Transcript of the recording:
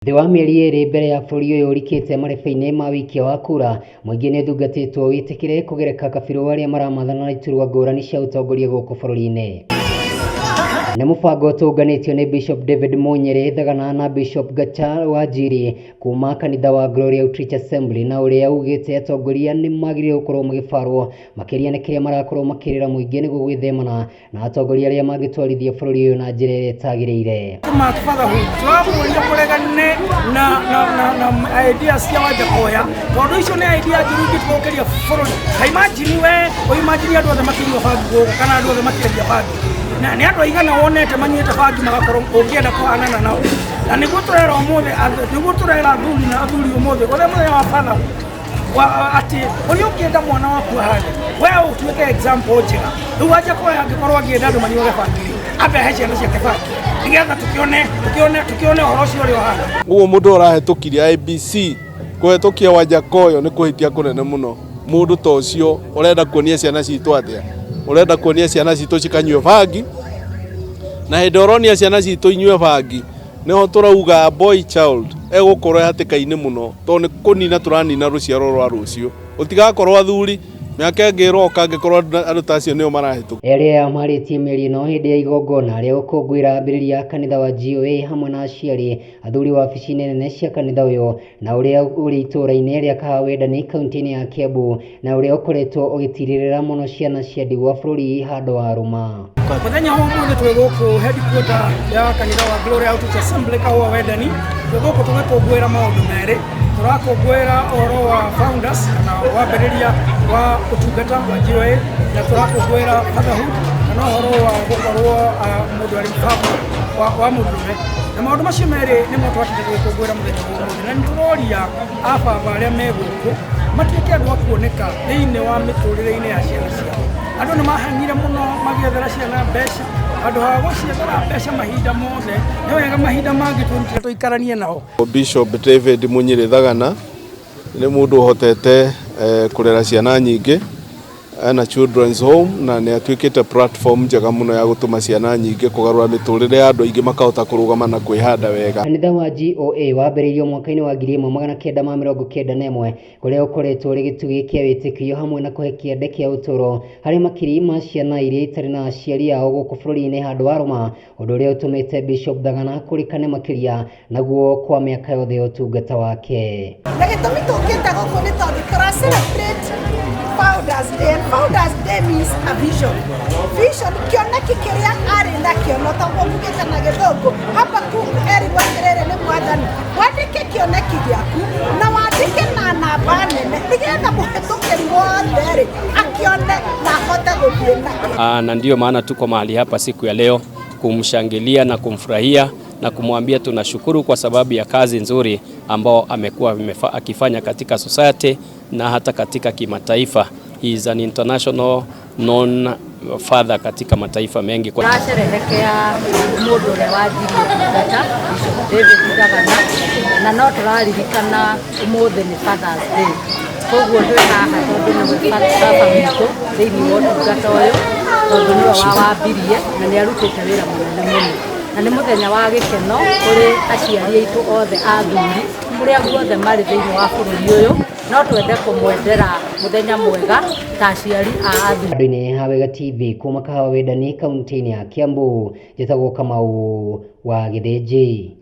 Thĩ wa mĩeri ĩrĩ mbere ya bũrũri ũyũ ũrikĩte marebe-inĩ ma wĩikia wa kura, mũingĩ nĩ ũthungatĩtwo wĩtĩkĩre kũgereka kabirũ arĩa maramathana na iturwa ngũrani cia ũtongoria gũkũ bũrũri-inĩ. Nĩ mũbango ũtũnganĩtio nĩ Bishop David Munyere Thagana na Bishop Gacha Wanjiri kuma kanitha wa Glory Outreach Assembly, na ũrĩa ugĩte atongoria nĩ magĩrĩire gũkorwo magĩbarwo makĩria nĩ kĩrĩa marakorwo makĩrĩra mũingĩ nĩguo gwĩthemana na atongoria arĩa mangĩtwarithia bũrũri ũyũ na njĩra ĩrĩa ĩtagĩrĩire. na ideas cia Wanjakoya tondũ icio nĩ idea njũru ingĩtũkĩria bũrũri. Imagine we imagine andũ othe makĩnyua bangi gũkũ kana andũ othe makĩendia bangi, na nĩ andũ aigana wonete manyuĩte bangi magakorwo ũngĩenda kũhanana nao. Na nĩguo tũrera ũmũthĩ, nĩguo tũrera athuri na athuri ũmũthĩ ũrĩa mũthenya wa batha atĩ ũrĩa ũngĩenda mwana waku ahane we ũtuĩke example njega. Rĩu Wanjakoya angĩkorwo angĩenda andũ manyuage bangi ambe ahe ciana ciake bangi nĩgetha tũkĩone ũhoro ũcio ũrĩa ũhana. Ũguo mũndũ ũrahetũkirie IEBC kũhetũkia Wanjakoya nĩ kũhĩtia kũnene mũno. Mũndũ ta ũcio ũrenda kuonia ciana citũ atĩa? Ũrenda kuonia ciana citũ cikanyue bangi, na hĩndĩ ũronia ciana citũ inyue bangi nĩho tũrauga boy child egũkorwo hatĩka-inĩ mũno, tondũ nĩ kũnina tũranina rũciaro rwa rũciũ. Ũtigakorwo athuri mĩaka ĩngĩ ĩroka angĩkorwo andũ ta acio nĩo marahetũka. Erĩa marĩtie mĩeri ĩno hĩndĩ ya igongona rĩa gũkũngũĩra ambĩrĩria ya kanitha wa GOA hamwe na aciari athuri wabici nene cia kanitha ũyũ, na ũrĩa ũrĩ itũũra-inĩ rĩa Kahawendani kaunti-inĩ ya Kiambu, na ũrĩa ũkoretwo ũgĩtirĩrĩra mũno ciana cia ndigwa bũrũri handũ wa rũma. Mũthenya wa ũmũthĩ twĩ gũkũ headquarter ya kanitha wa Glory Outreach Assembly Kahawendani, twĩ gũkũ tũgĩkũngũĩra maũndũ merĩ. Tũrakũngũĩra ũhoro wa founders na wambĩrĩria wa ũtungata wa GOA, na tũrakũngũĩra fatherhood na ũhoro wa gũkorwo mũndũ arĩ mũbango wa mũndũrũme. Na maũndũ macio merĩ nĩmo twatinde gũkũngũĩra mũthenya wa ũmũthĩ, na nĩtũroria ababa arĩa me gũkũ matuĩke andũ a kuoneka thĩinĩ wa mĩtũrĩre-inĩ ya ciana ciao. Andũ nĩ mahangire mũno magĩethera ciana mbeca, andũ ha gũciethera mbeca mahinda mothe, nĩ wega mahinda mangĩ tũikaranie nao. Bishop David Munyere Thagana nĩ mũndũ ũhotete kũrera ciana nyingĩ na children's home, na nĩ atuĩkĩte platform njega mũno ya gũtũma ciana nyingĩ kũgarũra mĩtũrĩre ya andũ aingĩ makahota kũrũgama na kwĩhanda wega. Kanitha wa GOA wambĩrĩirio mwaka-inĩ wa 1991 kũrĩa ũkoretwo ũrĩ gĩtugĩ kĩa wĩtĩkio hamwe na kũhe kĩande kĩa ũtũũro harĩ makiri ma ciana iria itarĩ na aciari ao gũkũ bũrũri-inĩ handũ wa rũma, ũndũ ũrĩa ũtũmĩte Bishop Thagana kũrĩkane makĩria naguo kwa mĩaka yothe ya ũtungata wake. Na gĩtũmi tũngĩte gũkũ nĩ tondũ tũra celebrate Founders Day, and Founders Day means a vision. Vision kĩoneki kĩrĩa arĩ nakĩo no taguo mugĩte na gĩthũngũ. Habakkuk erĩgwo atĩrĩrĩ nĩ Mwathani, wandĩke kĩoneki gĩaku na wandĩke na namba nene nĩgetha mũhetũkĩri wothe akĩone na ahote gũthiĩ nakĩo. Na ndio maana tuko mahali hapa siku ya leo kumshangilia na kumfurahia na kumwambia tunashukuru kwa sababu ya kazi nzuri ambao amekuwa akifanya katika society na hata katika kimataifa. He is an international known father katika mataifa mengi. Tunasherehekea mũndũ ũrĩa wanjirie Gacha, Bishop David Thagana, na no tũraririkana ũmũthĩ nĩ Father's Day. Koguo twĩ haha tondũ nĩ baba witũ thĩinĩ wa ũtungata ũyũ, tondũ nĩwe wawambirie na nĩ arutĩte wĩra mũnene mũno. Na nĩ mũthenya wa gĩkeno kũrĩ aciari aitũ othe athuri kũrĩa guothe marĩ thĩinĩ wa bũrũri ũyũ, no twende kũmwendera mũthenya mwega ta aciari a athuri. Andũ-inĩ ha Wega TV kuma Kahawendani kaunti-inĩ ya Kiambu, njĩtagwo Kamau wa Gĩthĩnji.